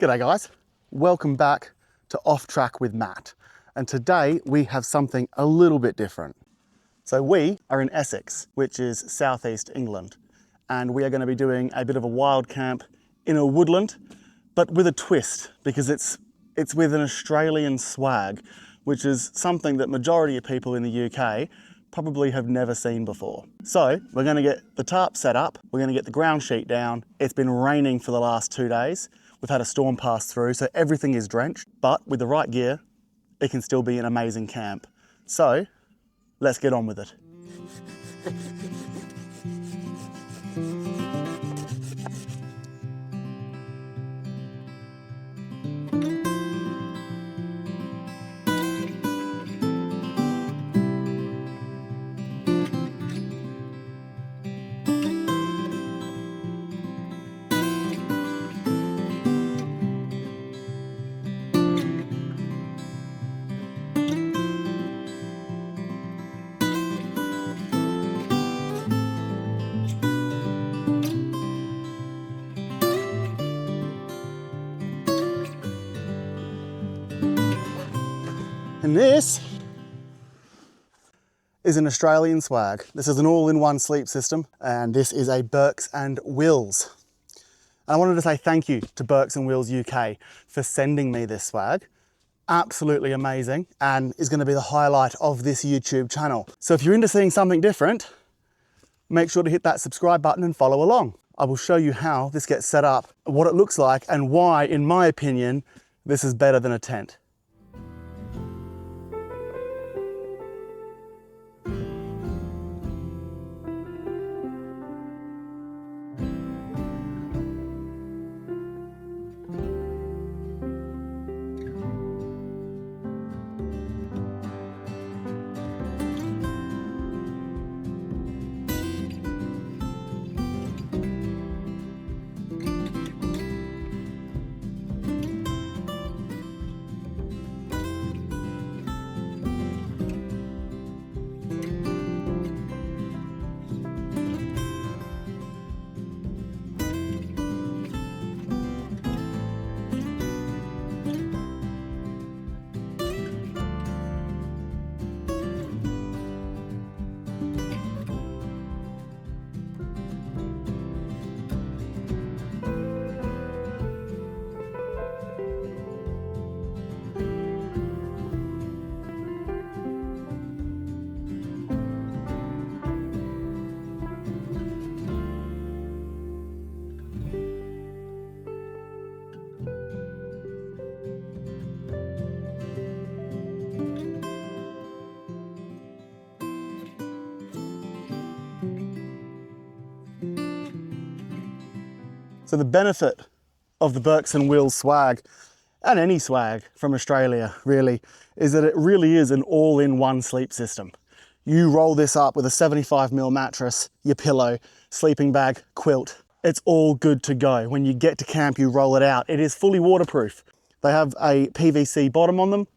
G'day guys, welcome back to Off Track with Matt. And today we have something a little bit different. So we are in Essex, which is southeast England. And we are going to be doing a bit of a wild camp in a woodland, but with a twist, because it's with an Australian swag, which is something that majority of people in the UK probably have never seen before. So we're going to get the tarp set up, we're going to get the ground sheet down. It's been raining for the last 2 days. We've had a storm pass through, so everything is drenched, but with the right gear, it can still be an amazing camp. So let's get on with it. And this is an Australian swag. This is an all-in-one sleep system, and this is a Burke and Wills. And I wanted to say thank you to Burke and Wills UK for sending me this swag. Absolutely amazing, and is going to be the highlight of this YouTube channel. So if you're into seeing something different, make sure to hit that subscribe button and follow along. I will show you how this gets set up, what it looks like, and why, in my opinion, this is better than a tent. So the benefit of the Burke and Wills swag, and any swag from Australia really, is that it really is an all-in-one sleep system. You roll this up with a 75mm mattress, your pillow, sleeping bag, quilt. It's all good to go. When you get to camp, you roll it out. It is fully waterproof. They have a PVC bottom on them,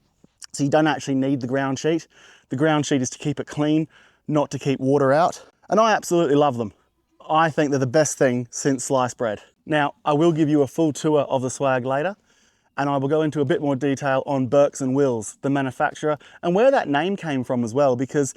so you don't actually need the ground sheet. The ground sheet is to keep it clean, not to keep water out. And I absolutely love them. I think they're the best thing since sliced bread. Now, I will give you a full tour of the swag later, and I will go into a bit more detail on Burke and Wills, the manufacturer, and where that name came from as well, because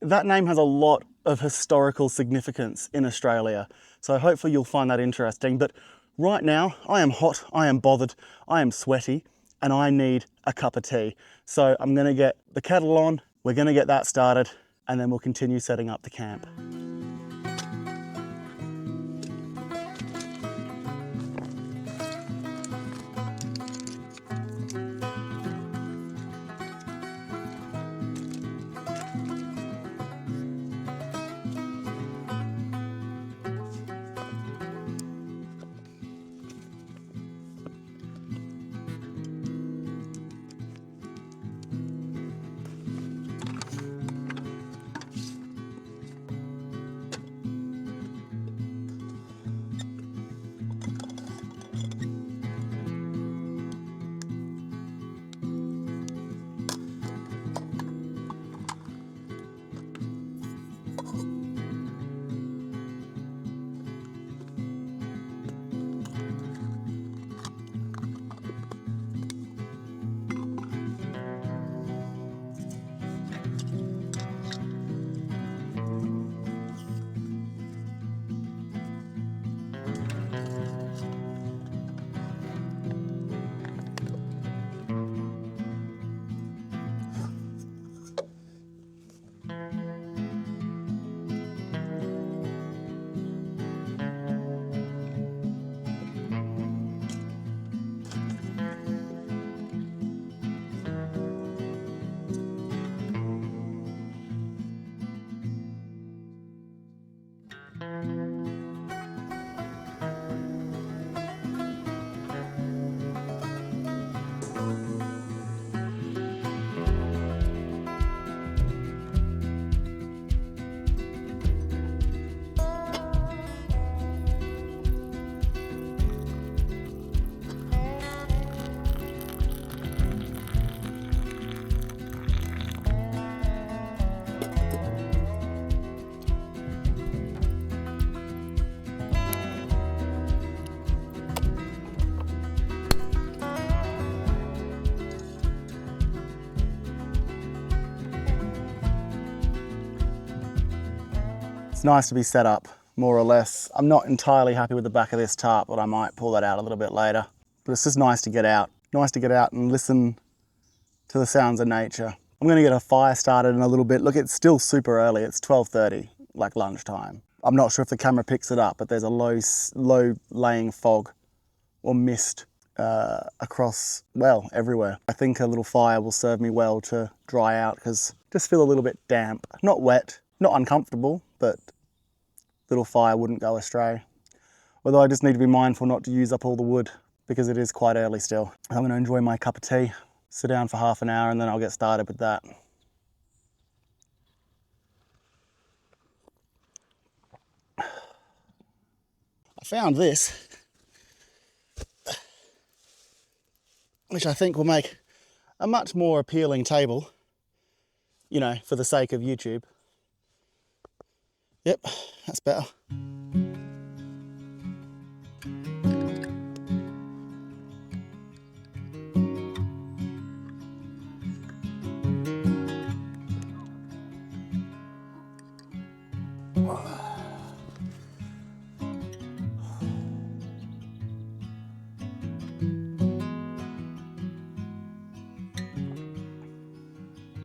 that name has a lot of historical significance in Australia. So hopefully you'll find that interesting. But right now, I am hot, I am bothered, I am sweaty, and I need a cup of tea. So I'm gonna get the kettle on, we're gonna get that started, and then we'll continue setting up the camp. It's nice to be set up, more or less. I'm not entirely happy with the back of this tarp, but I might pull that out a little bit later. But it's just nice to get out. Nice to get out and listen to the sounds of nature. I'm gonna get a fire started in a little bit. Look, it's still super early. It's 12:30, like lunchtime. I'm not sure if the camera picks it up, but there's a low laying fog or mist across, well, everywhere. I think a little fire will serve me well to dry out because I just feel a little bit damp. Not wet, not uncomfortable, but little fire wouldn't go astray. Although I just need to be mindful not to use up all the wood because it is quite early still. I'm gonna enjoy my cup of tea, sit down for half an hour, and then I'll get started with that. I found this, which I think will make a much more appealing table, you know, for the sake of YouTube. Yep, that's better.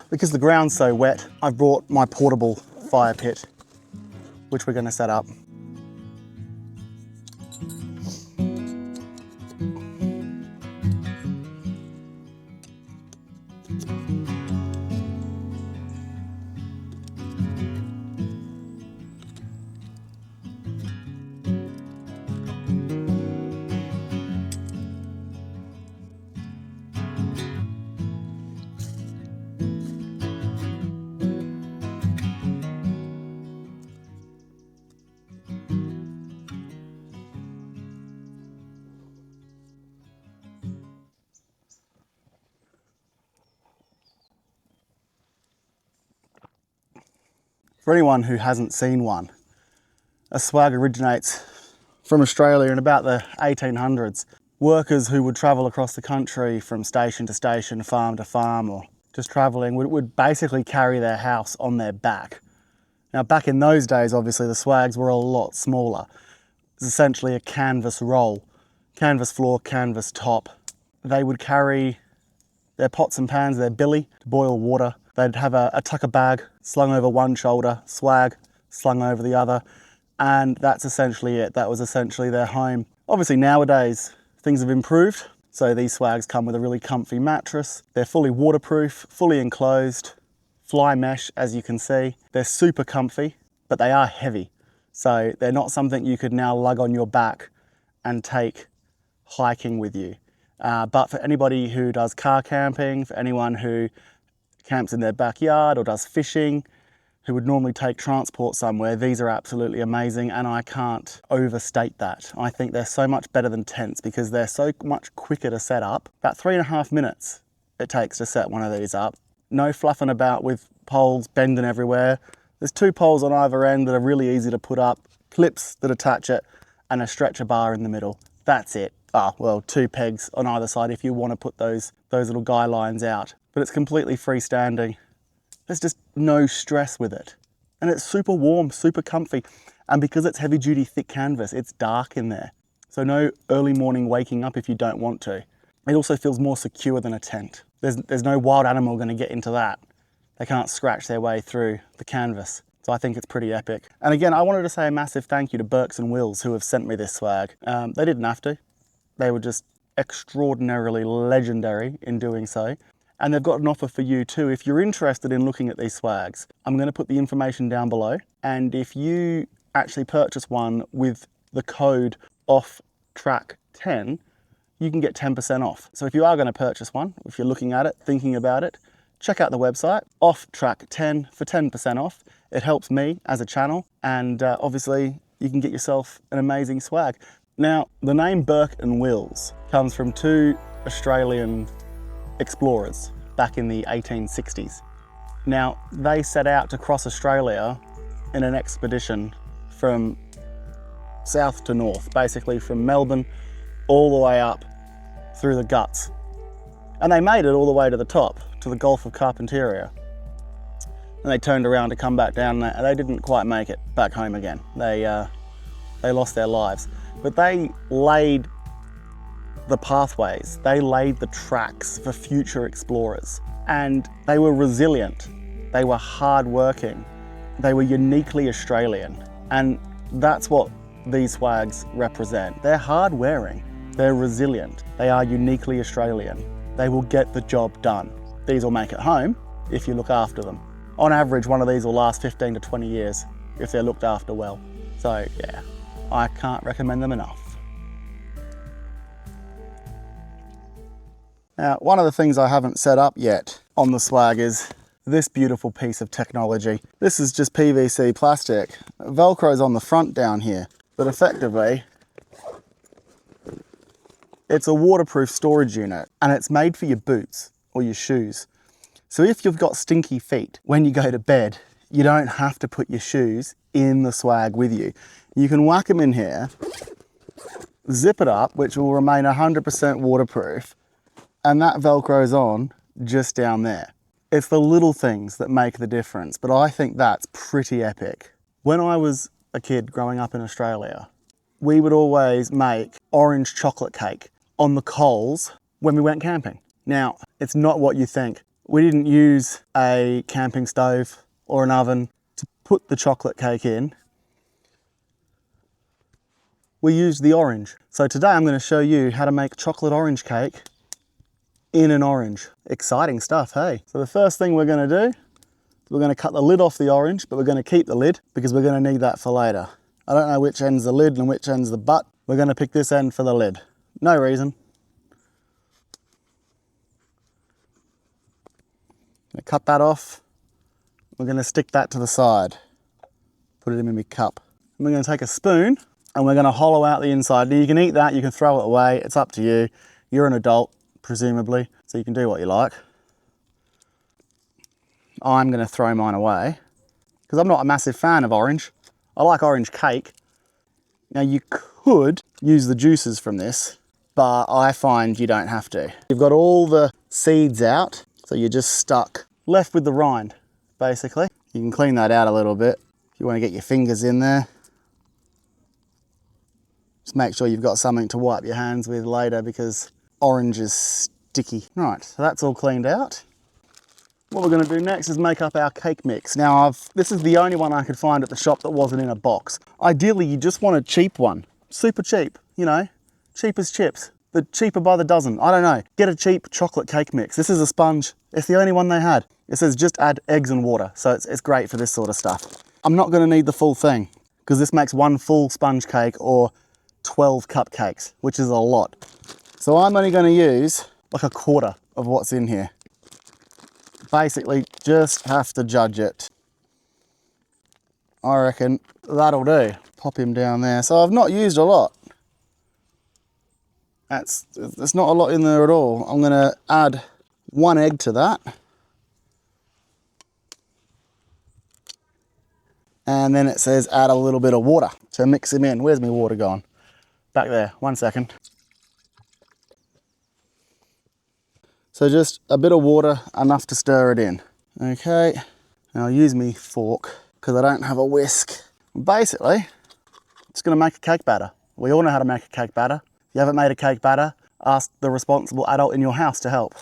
Because the ground's so wet, I've brought my portable fire pit, which we're going to set up. For anyone who hasn't seen one, a swag originates from Australia in about the 1800s. Workers who would travel across the country from station to station, farm to farm, or just traveling would basically carry their house on their back. Now back in those days, obviously the swags were a lot smaller. It's essentially a canvas roll, canvas floor, canvas top. They would carry their pots and pans, their billy to boil water. They'd have a tucker bag slung over one shoulder, swag slung over the other, and that's essentially it. That was essentially their home. Obviously nowadays things have improved, so these swags come with a really comfy mattress. They're fully waterproof, fully enclosed, fly mesh as you can see. They're super comfy, but they are heavy. So they're not something you could now lug on your back and take hiking with you. But for anybody who does car camping, for anyone who camps in their backyard or does fishing, who would normally take transport somewhere, these are absolutely amazing, and I can't overstate that. I think they're so much better than tents because they're so much quicker to set up. About 3.5 minutes it takes to set one of these up. No fluffing about with poles bending everywhere. There's 2 poles on either end that are really easy to put up, clips that attach it, and a stretcher bar in the middle. That's it. Ah, well, 2 pegs on either side if you want to put those little guy lines out. But it's completely freestanding. There's just no stress with it. And it's super warm, super comfy. And because it's heavy duty, thick canvas, it's dark in there. So no early morning waking up if you don't want to. It also feels more secure than a tent. There's no wild animal going to get into that. They can't scratch their way through the canvas. So I think it's pretty epic. And again, I wanted to say a massive thank you to Burke and Wills who have sent me this swag. They didn't have to. They were just extraordinarily legendary in doing so. And they've got an offer for you too. If you're interested in looking at these swags, I'm going to put the information down below. And if you actually purchase one with the code OFFTRACK10, you can get 10% off. So if you are going to purchase one, if you're looking at it, thinking about it, check out the website, OFFTRACK10 for 10% off. It helps me as a channel, and obviously you can get yourself an amazing swag. Now, the name Burke and Wills comes from 2 Australian explorers back in the 1860s. Now, they set out to cross Australia in an expedition from south to north, basically from Melbourne all the way up through the guts. And they made it all the way to the top, to the Gulf of Carpentaria. and they turned around to come back down there. They didn't quite make it back home again. They lost their lives. But they laid the pathways, they laid the tracks for future explorers. And they were resilient, they were hardworking, they were uniquely Australian. And that's what these swags represent. They're hard wearing, they're resilient, they are uniquely Australian. They will get the job done. These will make it home if you look after them. On average, one of these will last 15 to 20 years if they're looked after well. So yeah, I can't recommend them enough. Now, one of the things I haven't set up yet on the swag is this beautiful piece of technology. This is just PVC plastic. Velcro's on the front down here, but effectively, it's a waterproof storage unit and it's made for your boots or your shoes. So if you've got stinky feet, when you go to bed, you don't have to put your shoes in the swag with you. You can whack them in here, zip it up, which will remain 100% waterproof, and that Velcro's on just down there. It's the little things that make the difference, but I think that's pretty epic. When I was a kid growing up in Australia, we would always make orange chocolate cake on the coals when we went camping. Now, it's not what you think. We didn't use a camping stove or an oven to put the chocolate cake in. We used the orange. So today I'm going to show you how to make chocolate orange cake in an orange. Exciting stuff, hey? So the first thing we're going to do, we're going to cut the lid off the orange, but we're going to keep the lid because we're going to need that for later. I don't know which end's the lid and which end's the butt. We're going to pick this end for the lid. No reason. I'm going to cut that off. We're going to stick that to the side. Put it in a big cup. And we're going to take a spoon and we're going to hollow out the inside. Now you can eat that, you can throw it away. It's up to you. You're an adult, presumably, so you can do what you like. I'm going to throw mine away because I'm not a massive fan of orange. I like orange cake. Now you could use the juices from this, but I find you don't have to. You've got all the seeds out, so you're just stuck, left with the rind, basically. You can clean that out a little bit if you want to get your fingers in there. Just make sure you've got something to wipe your hands with later because orange is sticky. Right, so that's all cleaned out. What we're going to do next is make up our cake mix. Now, this is the only one I could find at the shop that wasn't in a box. Ideally, you just want a cheap one. Super cheap, you know, cheap as chips. The cheaper by the dozen, I don't know. Get a cheap chocolate cake mix. This is a sponge. It's the only one they had. It says just add eggs and water, so it's great for this sort of stuff. I'm not going to need the full thing because this makes one full sponge cake or 12 cupcakes, which is a lot. So I'm only going to use like a quarter of what's in here. Basically, just have to judge it. I reckon that'll do. Pop him down there. So I've not used a lot. There's not a lot in there at all. I'm going to add 1 egg to that. And then it says add a little bit of water to mix him in. Where's my water gone? Back there, 1 second. So just a bit of water, enough to stir it in. Okay, now I'll use my fork because I don't have a whisk. Basically, it's going to make a cake batter. We all know how to make a cake batter. If you haven't made a cake batter, ask the responsible adult in your house to help.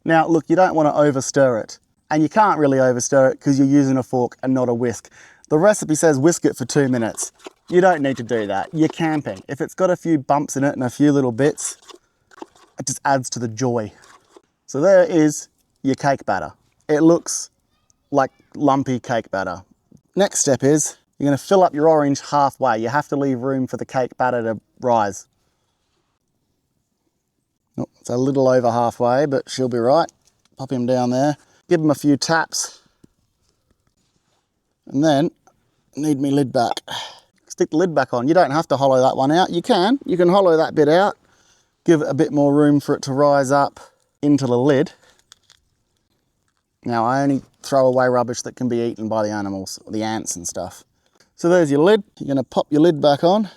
Now, look, you don't want to overstir it. And you can't really overstir it because you're using a fork and not a whisk. The recipe says whisk it for 2 minutes. You don't need to do that. You're camping. If it's got a few bumps in it and a few little bits, it just adds to the joy. So there is your cake batter. It looks like lumpy cake batter. Next step is you're going to fill up your orange halfway. You have to leave room for the cake batter to rise. Oh, it's a little over halfway, but she'll be right. Pop him down there. Give him a few taps. And then need me lid back. Stick the lid back on. You don't have to hollow that one out. You can hollow that bit out. Give it a bit more room for it to rise up into the lid. Now I only throw away rubbish that can be eaten by the animals, the ants and stuff. So there's your lid. You're going to pop your lid back on.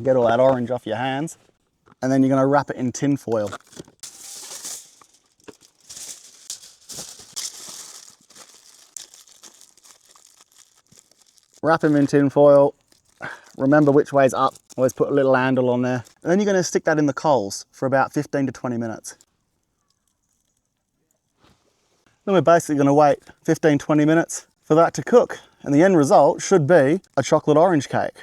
Get all that orange off your hands. And then you're going to wrap it in tin foil. Wrap them in tin foil. Remember which way's up. Always put a little handle on there. And then you're going to stick that in the coals for about 15 to 20 minutes. Then we're basically going to wait 15, 20 minutes for that to cook. And the end result should be a chocolate orange cake.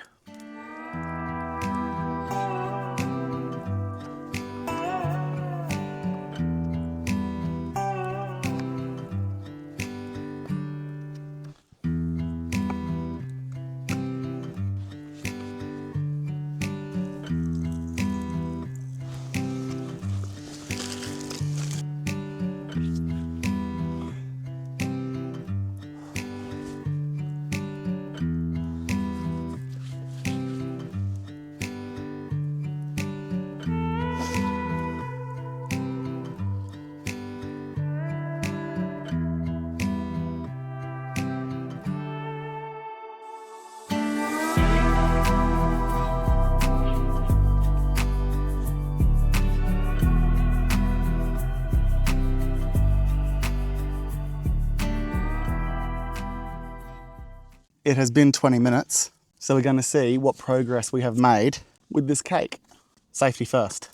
It has been 20 minutes, so we're going to see what progress we have made with this cake. Safety first.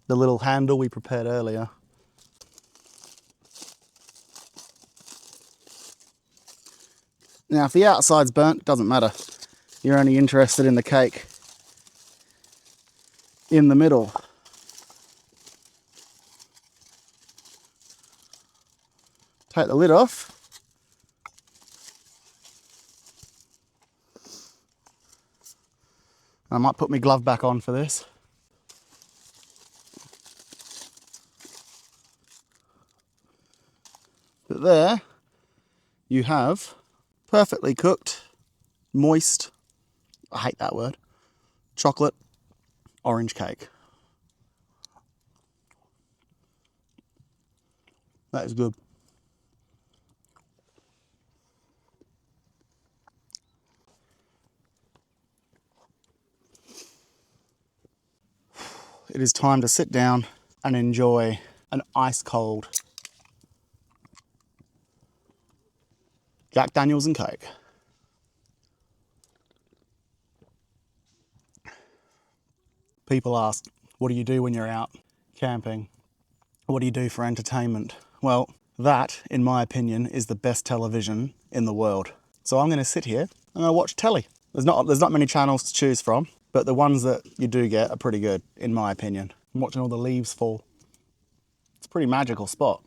The little handle we prepared earlier. Now, if the outside's burnt, it doesn't matter. You're only interested in the cake in the middle. Take the lid off. I might put my glove back on for this. But there you have perfectly cooked, moist, I hate that word, chocolate orange cake. That is good. It is time to sit down and enjoy an ice cold Jack Daniels and Coke. People ask, what do you do when you're out camping? What do you do for entertainment? Well, that, in my opinion, is the best television in the world. So I'm going to sit here and I'll watch telly. There's not many channels to choose from, but the ones that you do get are pretty good, in my opinion. I'm watching all the leaves fall. It's a pretty magical spot.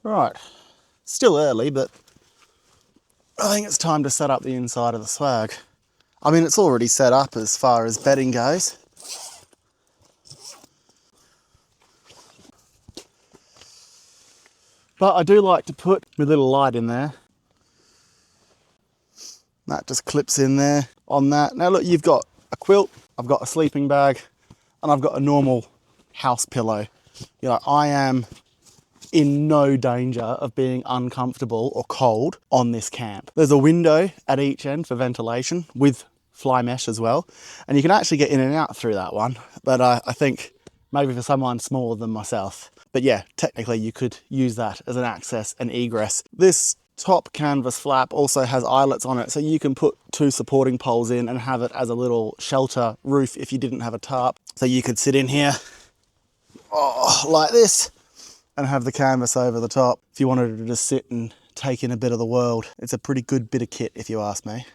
Right, still early, but I think it's time to set up the inside of the swag. I mean, it's already set up as far as bedding goes. But I do like to put my little light in there. That just clips in there on that. Now look, you've got a quilt, I've got a sleeping bag, and I've got a normal house pillow. You know, I am in no danger of being uncomfortable or cold on this camp. There's a window at each end for ventilation with fly mesh as well. And you can actually get in and out through that one. But I think maybe for someone smaller than myself. But yeah, technically you could use that as an access and egress. This top canvas flap also has eyelets on it, so you can put 2 supporting poles in and have it as a little shelter roof if you didn't have a tarp. So you could sit in here like this and have the canvas over the top if you wanted to just sit and take in a bit of the world. It's a pretty good bit of kit if you ask me.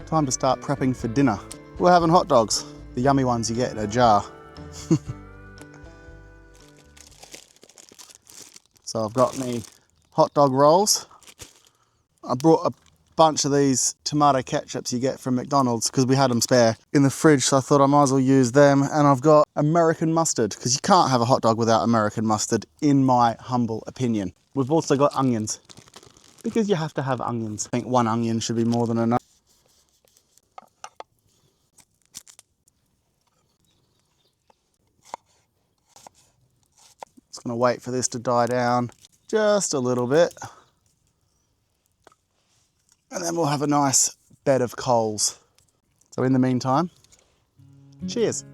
Time to start prepping for dinner. We're having hot dogs, the yummy ones you get in a jar. So I've got me hot dog rolls. I brought a bunch of these tomato ketchups you get from McDonald's because we had them spare in the fridge, so I thought I might as well use them. And I've got American mustard because you can't have a hot dog without American mustard, in my humble opinion. We've also got onions. because you have to have onions. I think one onion should be more than enough. Just gonna wait for this to die down just a little bit. And then we'll have a nice bed of coals. So in the meantime, cheers.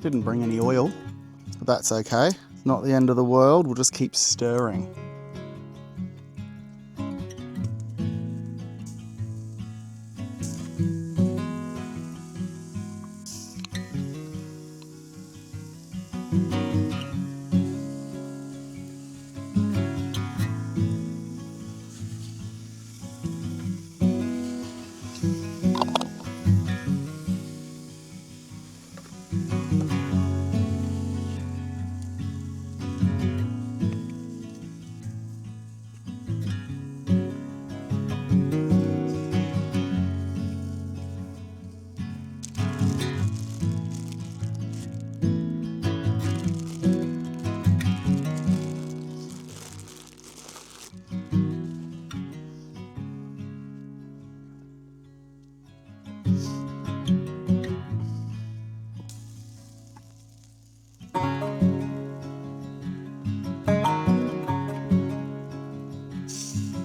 Didn't bring any oil, but that's okay. It's not the end of the world, we'll just keep stirring.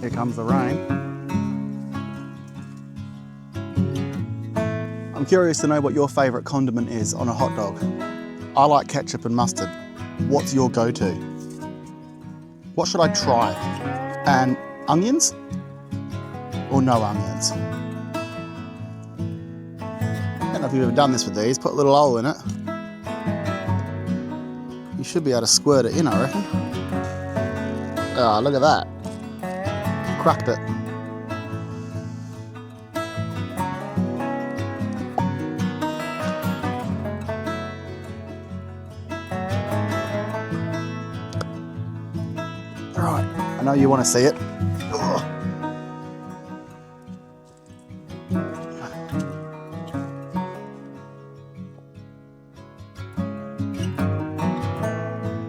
Here comes the rain. I'm curious to know what your favourite condiment is on a hot dog. I like ketchup and mustard. What's your go-to? What should I try? And onions? Or no onions? I don't know if you've ever done this with these. Put a little hole in it. You should be able to squirt it in, I reckon. Oh, look at that. Cracked it. Right, I know you want to see it. Ugh.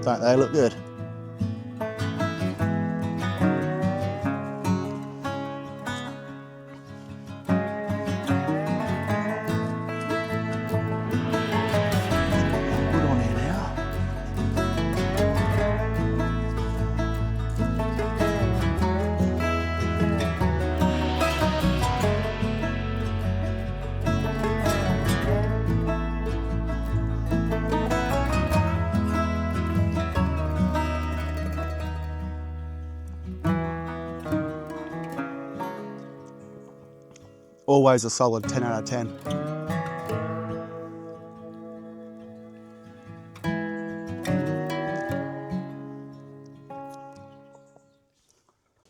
Don't they look good? Always a solid 10 out of 10.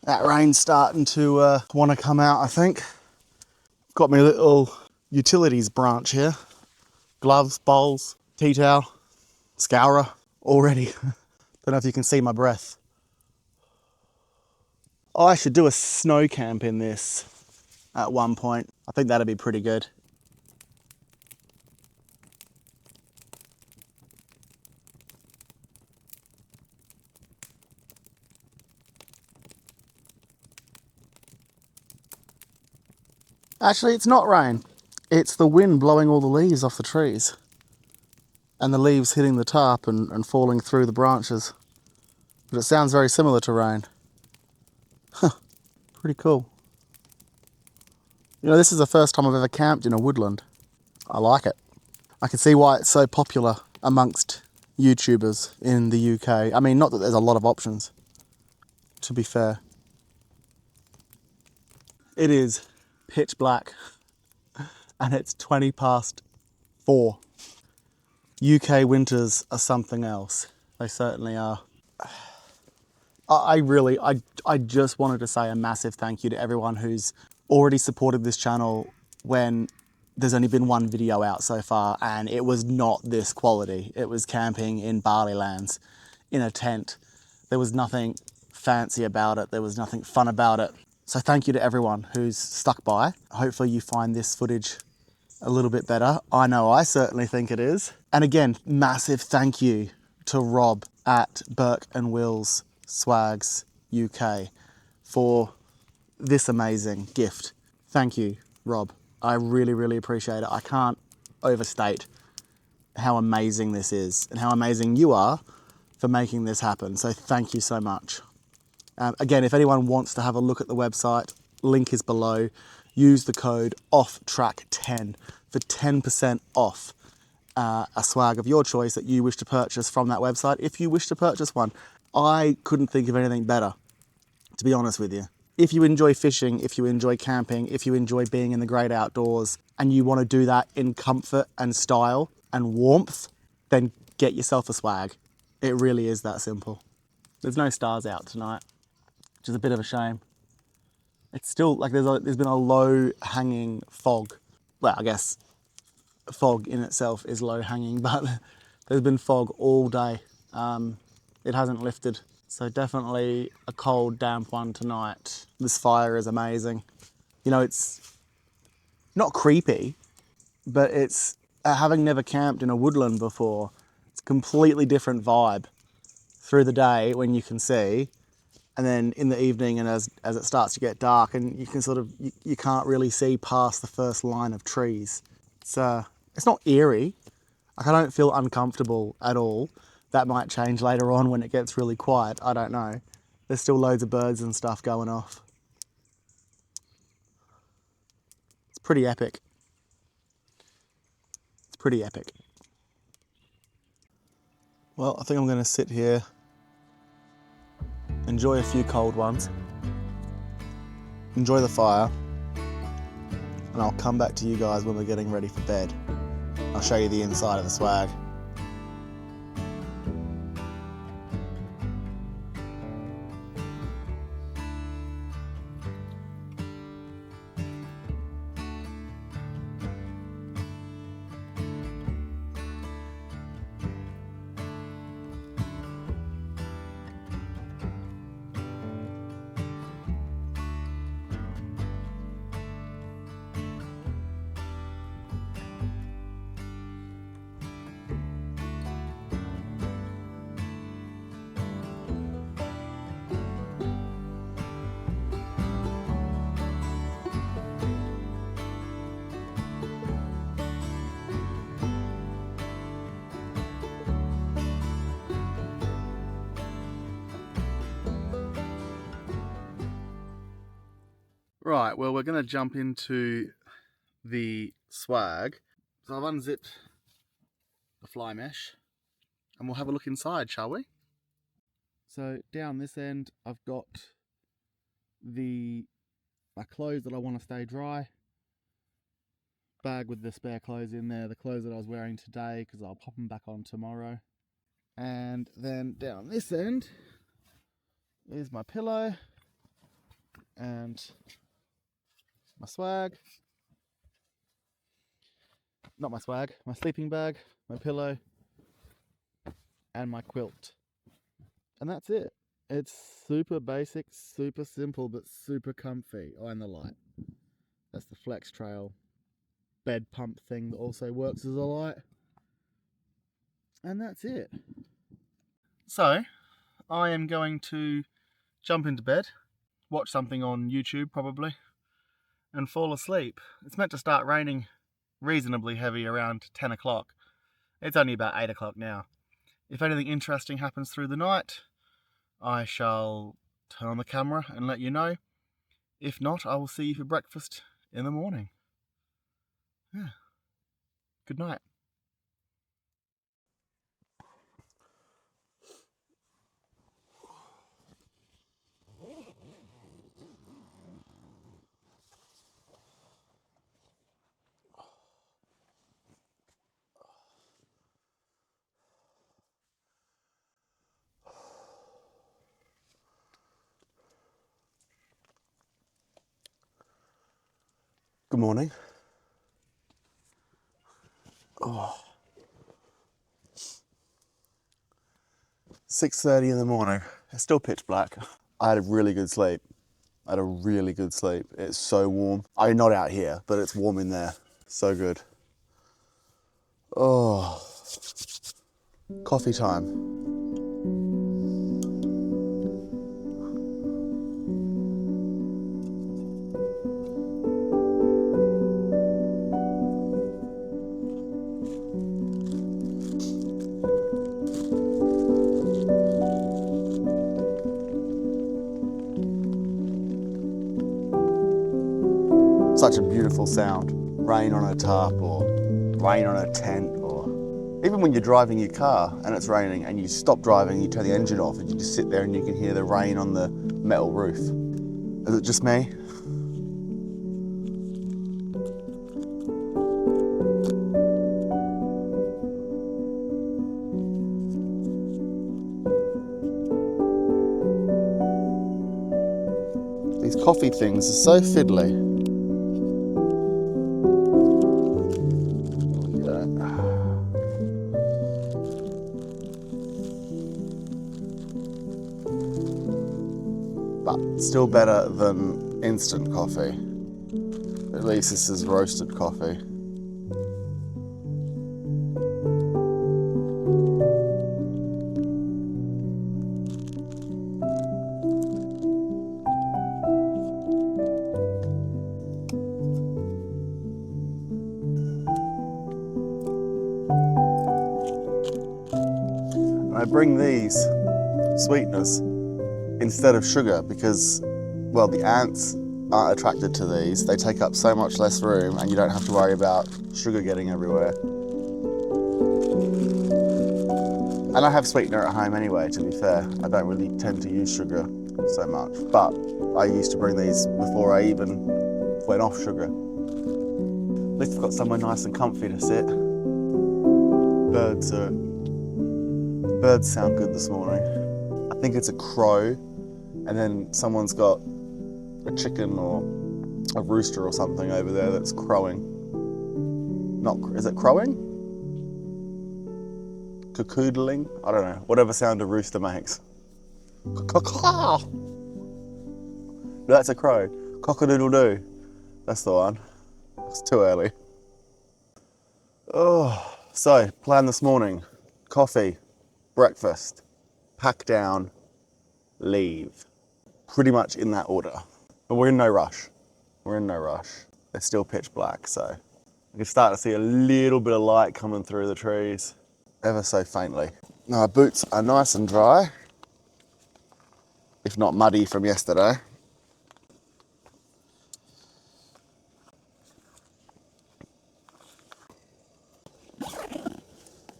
That rain's starting to want to come out, I think. Got my little utilities branch here. Gloves, bowls, tea towel, scourer, all ready. Don't know if you can see my breath. Oh, I should do a snow camp in this at one point. I think that'd be pretty good. Actually, it's not rain. It's the wind blowing all the leaves off the trees. And the leaves hitting the tarp and falling through the branches. But it sounds very similar to rain. Huh, pretty cool. You know, this is the first time I've ever camped in a woodland. I like it. I can see why it's so popular amongst YouTubers in the UK. I mean, not that there's a lot of options, to be fair. It is pitch black and it's 20 past 4. UK winters are something else. They certainly are. I just wanted to say a massive thank you to everyone who's already supported this channel when there's only been one video out so far and it was not this quality. It was camping in Barley Lands in a tent. There was nothing fancy about it. There was nothing fun about it. So thank you to everyone who's stuck by. Hopefully you find this footage a little bit better. I know I certainly think it is. And again, massive thank you to Rob at Burke and Wills Swags UK for this amazing gift. Thank you, Rob. I really, really appreciate it. I can't overstate how amazing this is and how amazing you are for making this happen. So thank you so much. Again, if anyone wants to have a look at the website, link is below. Use the code OFFTRACK10 for 10% off a swag of your choice that you wish to purchase from that website, if you wish to purchase one. I couldn't think of anything better, to be honest with you. If you enjoy fishing, if you enjoy camping, if you enjoy being in the great outdoors, and you want to do that in comfort and style and warmth, then get yourself a swag. It really is that simple. There's no stars out tonight, which is a bit of a shame. It's still like there's been a low hanging fog. Well, I guess fog in itself is low hanging, but there's been fog all day. It hasn't lifted. So definitely a cold, damp one tonight. This fire is amazing. You know, it's not creepy, but it's, having never camped in a woodland before, it's a completely different vibe through the day when you can see, and then in the evening and as it starts to get dark and you can sort of, you can't really see past the first line of trees. It's not eerie. Like, I don't feel uncomfortable at all. That might change later on when it gets really quiet, I don't know. There's still loads of birds and stuff going off. It's pretty epic. It's pretty epic. Well, I think I'm gonna sit here, enjoy a few cold ones, enjoy the fire, and I'll come back to you guys when we're getting ready for bed. I'll show you the inside of the swag. Right, well, we're going to jump into the swag. So I've unzipped the fly mesh and we'll have a look inside, shall we? So down this end, I've got my clothes that I want to stay dry. Bag with the spare clothes in there, the clothes that I was wearing today because I'll pop them back on tomorrow. And then down this end is my pillow and my swag, not my swag, my sleeping bag, my pillow, and my quilt. And that's it. It's super basic, super simple, but super comfy. Oh, and the light. That's the Flex Trail bed pump thing that also works as a light. And that's it. So, I am going to jump into bed, watch something on YouTube probably, and fall asleep. It's meant to start raining reasonably heavy around 10 o'clock. It's only about 8 o'clock now. If anything interesting happens through the night, I shall turn on the camera and let you know. If not, I will see you for breakfast in the morning. Yeah. Good night. Good morning. 6:30 in the morning. It's still pitch black. I had a really good sleep. It's so warm. Not out here, but it's warm in there. So good. Oh. Coffee time. Such a beautiful sound. Rain on a tarp or rain on a tent, or even when you're driving your car and it's raining and you stop driving, you turn the engine off and you just sit there and you can hear the rain on the metal roof. Is it just me? These coffee things are so fiddly. But still better than instant coffee. At least this is roasted coffee. And I bring these sweeteners instead of sugar because, well, the ants aren't attracted to these. They take up so much less room and you don't have to worry about sugar getting everywhere. And I have sweetener at home anyway, to be fair. I don't really tend to use sugar so much, but I used to bring these before I even went off sugar. At least I've got somewhere nice and comfy to sit. Birds sound good this morning. I think it's a crow, and then someone's got a chicken or a rooster or something over there that's crowing. Is it crowing? Cocoodoling? I don't know. Whatever sound a rooster makes. No, that's a crow. Cock-a-doodle-doo. That's the one. It's too early. Oh, so plan this morning. Coffee, breakfast, pack down, leave. Pretty much in that order. But we're in no rush. It's still pitch black, so I can start to see a little bit of light coming through the trees, ever so faintly. Now our boots are nice and dry, if not muddy from yesterday.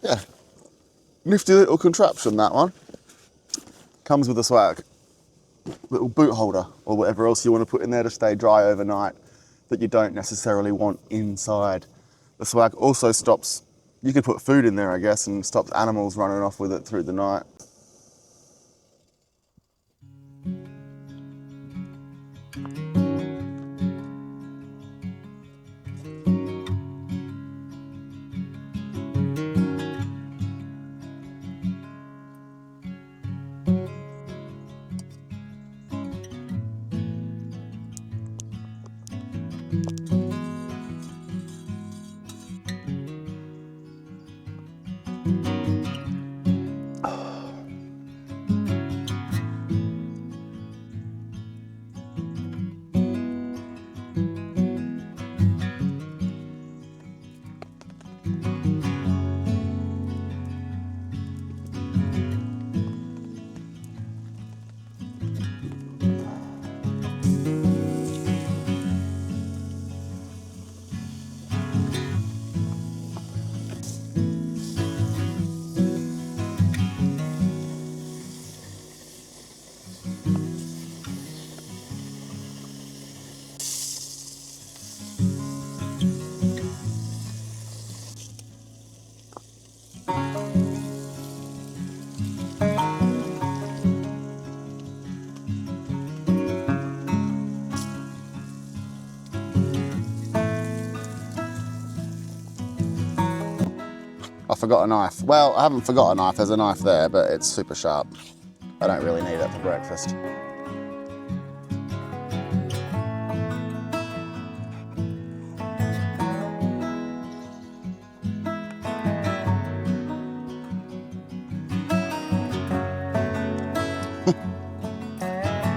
Yeah, nifty little contraption, that one. Comes with a swag. Little boot holder or whatever else you want to put in there to stay dry overnight that you don't necessarily want inside. The swag also stops, you could put food in there I guess, and stops animals running off with it through the night. I forgot a knife. Well, I haven't forgot a knife, there's a knife there, but it's super sharp. I don't really need it for breakfast.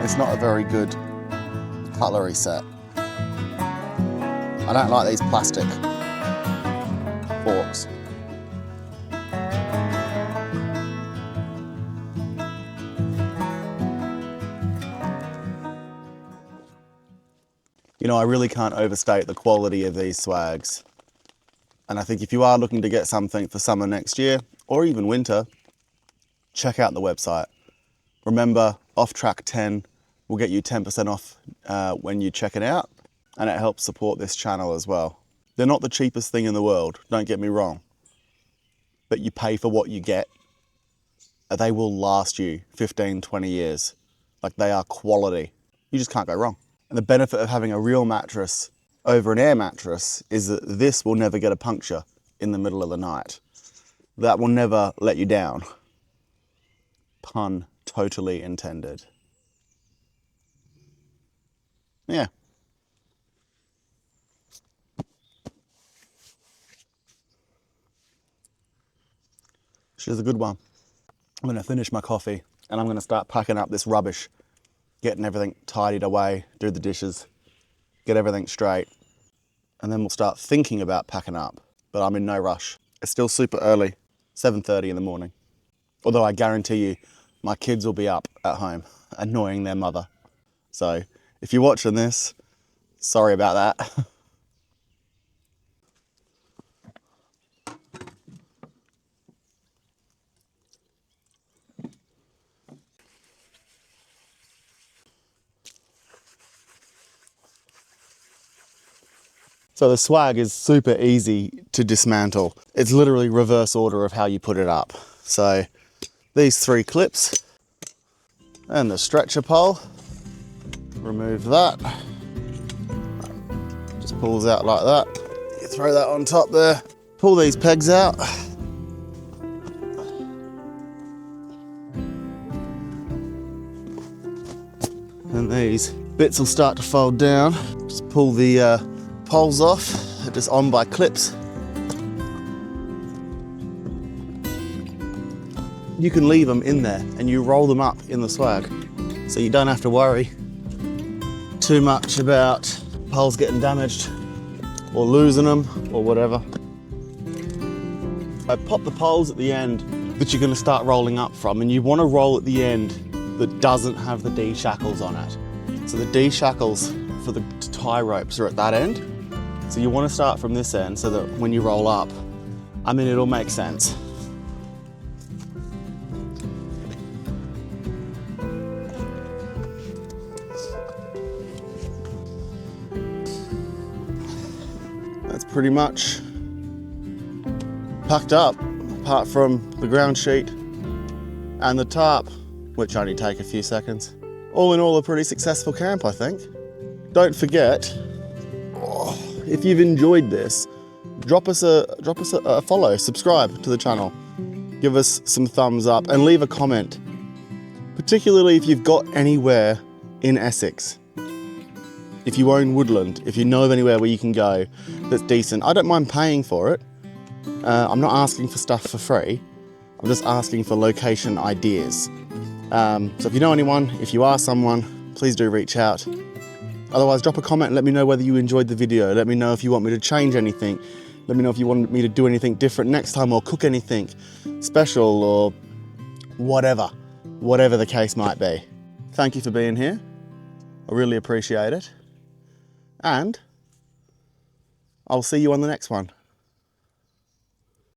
It's not a very good cutlery set. I don't like these plastic forks. You know, I really can't overstate the quality of these swags. And I think if you are looking to get something for summer next year, or even winter, check out the website. Remember, Off Track 10 will get you 10% off when you check it out, and it helps support this channel as well. They're not the cheapest thing in the world, don't get me wrong, but you pay for what you get. They will last you 15, 20 years. Like, they are quality. You just can't go wrong. And the benefit of having a real mattress over an air mattress is that this will never get a puncture in the middle of the night. That will never let you down. Pun totally intended. Yeah. She's a good one. I'm gonna finish my coffee and I'm gonna start packing up this rubbish, getting everything tidied away, do the dishes, get everything straight, and then we'll start thinking about packing up. But I'm in no rush. It's still super early, 7:30 in the morning. Although I guarantee you, my kids will be up at home, annoying their mother. So if you're watching this, sorry about that. So the swag is super easy to dismantle. It's literally reverse order of how you put it up. So these 3 clips and the stretcher pole, remove that. Just pulls out like that. You throw that on top there. Pull these pegs out. And these bits will start to fold down. Just pull the poles off, they're just on by clips. You can leave them in there and you roll them up in the swag, so you don't have to worry too much about poles getting damaged or losing them or whatever. I pop the poles at the end that you're going to start rolling up from, and you want to roll at the end that doesn't have the D shackles on it. So the D shackles for the tie ropes are at that end. So you want to start from this end so that when you roll up, I mean, it'll make sense. That's pretty much packed up, apart from the ground sheet and the tarp, which only take a few seconds. All in all, a pretty successful camp, I think. Don't forget, if you've enjoyed this, drop us a follow, subscribe to the channel, give us some thumbs up and leave a comment, particularly if you've got anywhere in Essex. If you own woodland, if you know of anywhere where you can go that's decent, I don't mind paying for it. I'm not asking for stuff for free. I'm just asking for location ideas. So if you know anyone, if you are someone, please do reach out. Otherwise, drop a comment and let me know whether you enjoyed the video. Let me know if you want me to change anything. Let me know if you want me to do anything different next time, or cook anything special, or whatever the case might be. Thank you for being here. I really appreciate it. And I'll see you on the next one.